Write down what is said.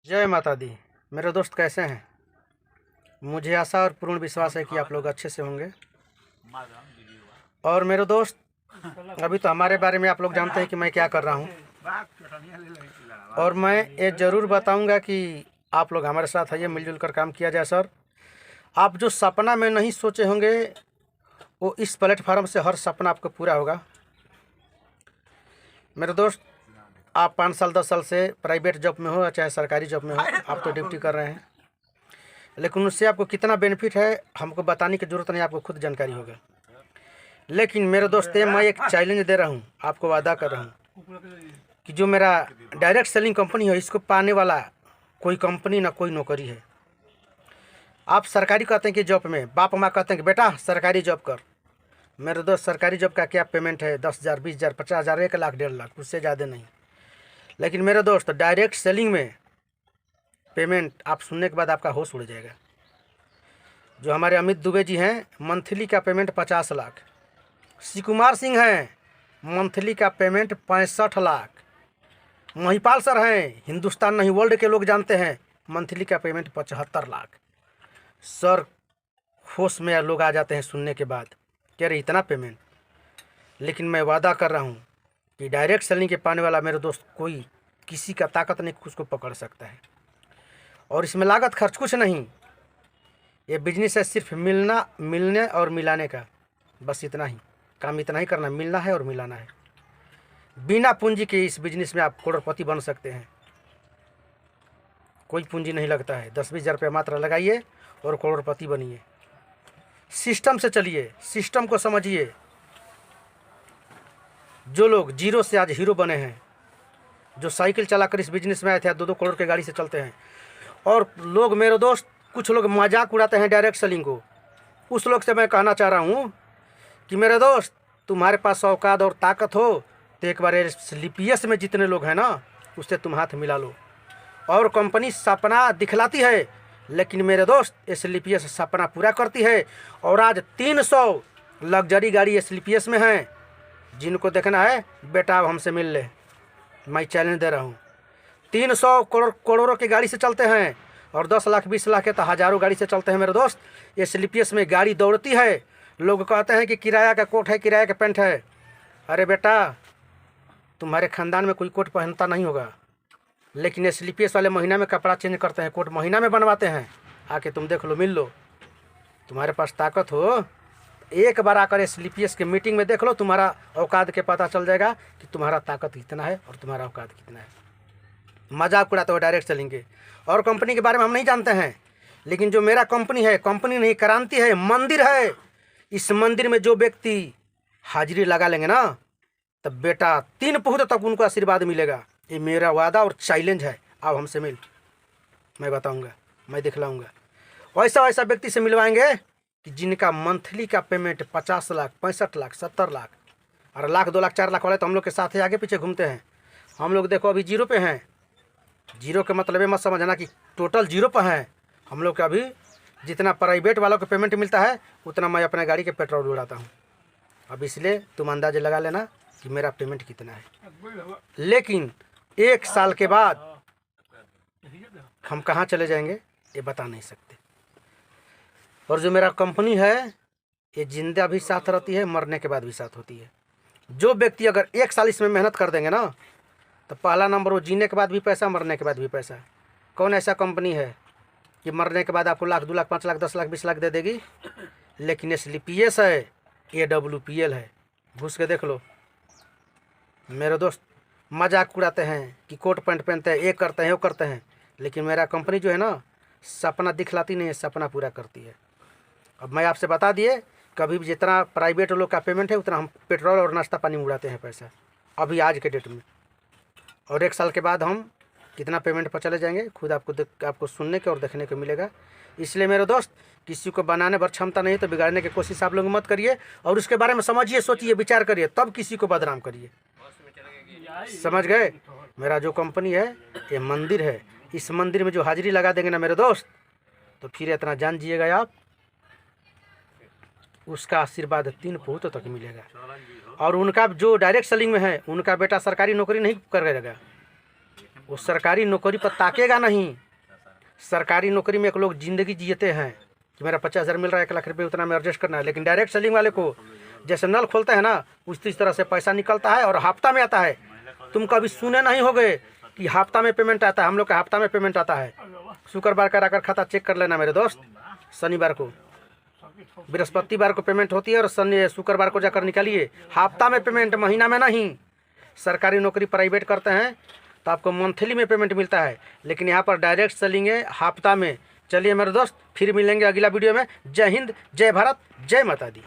जय माता दी। मेरे दोस्त कैसे हैं? मुझे आशा और पूर्ण विश्वास है कि आप लोग अच्छे से होंगे। और मेरे दोस्त, अभी तो हमारे बारे में आप लोग जानते हैं कि मैं क्या कर रहा हूँ, और मैं ये ज़रूर बताऊंगा कि आप लोग हमारे साथ आइए, मिलजुल कर काम किया जाए। सर, आप जो सपना में नहीं सोचे होंगे वो इस प्लेटफार्म से हर सपना आपको पूरा होगा। मेरे दोस्त, आप 5 साल 10 साल से प्राइवेट जॉब में हो या चाहे सरकारी जॉब में हो, आप तो ड्यूटी कर रहे हैं, लेकिन उससे आपको कितना बेनिफिट है हमको बताने की ज़रूरत नहीं, आपको खुद जानकारी होगा। लेकिन मेरे दोस्त, मैं एक चैलेंज दे रहा हूँ, आपको वादा कर रहा हूँ कि जो मेरा डायरेक्ट सेलिंग कंपनी है, इसको पाने वाला कोई कंपनी ना कोई नौकरी है। आप सरकारी कहते हैं कि जॉब में, बाप माँ कहते हैं कि बेटा सरकारी जॉब कर। मेरे दोस्त, सरकारी जॉब का क्या पेमेंट है? 10,000, 20,000, 50,000, 1 लाख, 1.5 लाख, उससे ज़्यादा नहीं। लेकिन मेरे दोस्त, डायरेक्ट सेलिंग में पेमेंट आप सुनने के बाद आपका होश उड़ जाएगा। जो हमारे अमित दुबे जी हैं, मंथली का पेमेंट 50 लाख। शिवकुमार सिंह हैं, मंथली का पेमेंट 65 लाख। महिपाल सर हैं, हिंदुस्तान नहीं वर्ल्ड के लोग जानते हैं, मंथली का पेमेंट 75 लाख। सर, होश में लोग आ जाते हैं सुनने के बाद, कह रहे इतना पेमेंट। लेकिन मैं वादा कर रहा हूँ कि डायरेक्ट सेलिंग के पाने वाला मेरे दोस्त, कोई किसी का ताकत नहीं उसको पकड़ सकता है। और इसमें लागत खर्च कुछ नहीं, ये बिजनेस है सिर्फ मिलने और मिलाने का, बस इतना ही काम, इतना ही करना, मिलना है और मिलाना है। बिना पूंजी के इस बिजनेस में आप करोड़पति बन सकते हैं। कोई पूंजी नहीं लगता है, 10-20 हज़ार रुपये मात्र लगाइए और करोड़पति बनिए। सिस्टम से चलिए, सिस्टम को समझिए। जो लोग जीरो से आज हीरो बने हैं, जो साइकिल चलाकर इस बिजनेस में आए थे, 2-2 करोड़ के गाड़ी से चलते हैं। और लोग, मेरे दोस्त, कुछ लोग मजाक उड़ाते हैं डायरेक्ट सेलिंग को। उस लोग से मैं कहना चाह रहा हूँ कि मेरे दोस्त, तुम्हारे पास औकात और ताकत हो तो एक बार स्लीपियस में जितने लोग हैं ना, उससे तुम हाथ मिला लो। और कंपनी सपना दिखलाती है, लेकिन मेरे दोस्त स्लीपियस सपना पूरा करती है। और आज 300 लग्जरी गाड़ी स्लीपियस में हैं। जिनको देखना है बेटा अब हमसे मिल ले, मैं चैलेंज दे रहा हूँ। 300 करोड़ों की गाड़ी से चलते हैं, और 10 लाख 20 लाख के तो हज़ारों गाड़ी से चलते हैं। मेरे दोस्त, ये स्लीपियस में गाड़ी दौड़ती है। लोग कहते हैं कि किराया का कोट है, किराया का पैंट है। अरे बेटा, तुम्हारे ख़ानदान में कोई कोट पहनता नहीं होगा, लेकिन स्लीपियस वाले महीना में कपड़ा चेंज करते हैं, कोट महीना में बनवाते हैं। आके तुम देख लो, मिल लो, तुम्हारे पास ताकत हो, एक बार आकर स्लीपियस के मीटिंग में देख लो, तुम्हारा औकात के पता चल जाएगा कि तुम्हारा ताकत कितना है और तुम्हारा औकात कितना है। मजाक उड़ाते हो डायरेक्ट सेलिंग के। और कंपनी के बारे में हम नहीं जानते हैं, लेकिन जो मेरा कंपनी है, कंपनी नहीं क्रांति है, मंदिर है। इस मंदिर में जो व्यक्ति हाजिरी लगा लेंगे ना, तब बेटा 3 पुख्त तक उनको आशीर्वाद मिलेगा। ये मेरा वादा और चैलेंज है। आप हमसे मिल, मैं बताऊंगा, मैं दिखलाऊंगा। वैसा वैसा व्यक्ति से मिलवाएंगे कि जिनका मंथली का पेमेंट 50 लाख, 65 लाख, 70 लाख, और लाख, 2 लाख, 4 लाख वाले तो हम लोग के साथ ही आगे पीछे घूमते हैं। हम लोग देखो अभी जीरो पे हैं। जीरो के मतलब ये मत समझना कि टोटल जीरो पर हैं। हम लोग का अभी जितना प्राइवेट वालों को पेमेंट मिलता है, उतना मैं अपने गाड़ी के पेट्रोल उड़ाता हूँ। अब इसलिए तुम अंदाज़ा लगा लेना कि मेरा पेमेंट कितना है। लेकिन 1 साल के बाद हम कहाँ चले जाएंगे ये बता नहीं सकते। और जो मेरा कंपनी है, ये जिंदा भी साथ रहती है, मरने के बाद भी साथ होती है। जो व्यक्ति अगर 1 साल इसमें मेहनत कर देंगे ना, तो पहला नंबर, वो जीने के बाद भी पैसा, मरने के बाद भी पैसा। कौन ऐसा कंपनी है कि मरने के बाद आपको लाख, 2 लाख, 5 लाख, 10 लाख, 20 लाख दे देगी? लेकिन स्लीपियस है, AWPL है, घुस के देख लो। मेरे दोस्त मजाक उड़ाते हैं कि कोट पैंट पहनते हैं, ये करते हैं, वो करते हैं, लेकिन मेरा कंपनी जो है ना, सपना दिखलाती नहीं है, सपना पूरा करती है। अब मैं आपसे बता दिए, कभी भी जितना प्राइवेट लोग का पेमेंट है, उतना हम पेट्रोल और नाश्ता पानी में उड़ाते हैं पैसा, अभी आज के डेट में। और 1 साल के बाद हम कितना पेमेंट पर चले जाएंगे, खुद आपको सुनने के और देखने को मिलेगा। इसलिए मेरे दोस्त, किसी को बनाने पर क्षमता नहीं तो बिगाड़ने की कोशिश आप लोग मत करिए, और उसके बारे में समझिए, सोचिए, विचार करिए, तब किसी को बदनाम करिए। समझ गए? मेरा जो कंपनी है ये मंदिर है। इस मंदिर में जो हाजिरी लगा देंगे ना मेरे दोस्त, तो फिर इतना जान जिएगा आप, उसका आशीर्वाद 3 पुख्त तक मिलेगा। और उनका जो डायरेक्ट सेलिंग में है, उनका बेटा सरकारी नौकरी नहीं करेगा, वो सरकारी नौकरी पर ताकेगा नहीं। सरकारी नौकरी में एक लोग ज़िंदगी जीते हैं कि मेरा 50,000 मिल रहा है, 1,00,000 रुपये उतना में एडजस्ट करना है। लेकिन डायरेक्ट सेलिंग वाले को जैसे नल खोलते हैं ना, उसी तरह से पैसा निकलता है और हफ्ता में आता है। तुम कभी सुने नहीं होगे कि हफ्ता में पेमेंट आता है। हम लोग का हफ्ता में पेमेंट आता है। शुक्रवार का आकर खाता चेक कर लेना मेरे दोस्त। शनिवार को, बृहस्पतिवार को पेमेंट होती है और शुक्रवार को जाकर निकालिए। हफ्ता में पेमेंट, महीना में नहीं। सरकारी नौकरी प्राइवेट करते हैं तो आपको मंथली में पेमेंट मिलता है, लेकिन यहाँ पर डायरेक्ट सेलिंग है हफ्ता में। चलिए मेरे दोस्त, फिर मिलेंगे अगला वीडियो में। जय हिंद, जय भारत, जय माता दी।